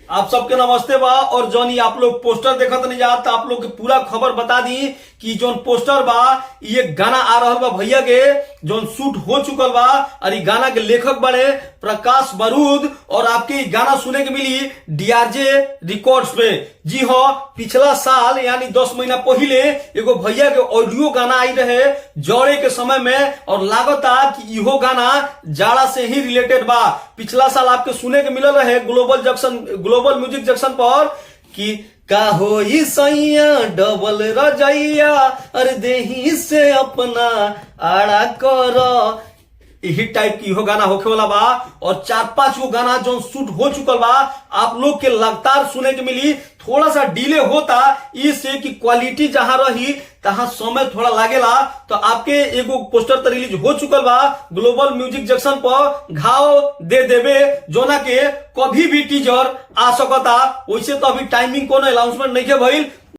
आप सबके नमस्ते बा। और जौन आप लोग पोस्टर देखत नहीं जात, आप लोग के पूरा खबर बता दी कि जौन पोस्टर बा ये गाना आ रहा बा भैया के जौन शूट हो चुकल बा। और ये गाना के लेखक बड़े प्रकाश बारूद और आपके गाना सुने के मिली डीआरजे रिकॉर्ड्स पे। जी हाँ, पिछला साल यानी 10 महीना पहले एगो भैया के ऑडियो गाना आई रहे जौड़े के समय में, और लागता कि इहो गाना जाड़ा से ही रिलेटेड बा। पिछला साल आपके सुने के मिलल रहे ग्लोबल म्यूजिक जंक्शन पर कि का हो सैया डबल रजैया अरे देही से अपना आड़ा कर, यही टाइप की हो गाना होखे वाला बा। और 4-5 गो गाना जो शूट हो चुकल बा आप लोग के लगातार सुने के मिली। थोड़ा सा डिले होता इससे कि क्वालिटी जहां रही तहां समय थोड़ा लागेला। तो आपके एगो पोस्टर तो रिलीज हो चुकल बा ग्लोबल म्यूजिक जंक्शन पर, घाव दे देवे जोना के कभी भी टीजर आ सकता। वैसे तो अभी टाइमिंग कोनो अनाउंसमेंट नहीं के भइल,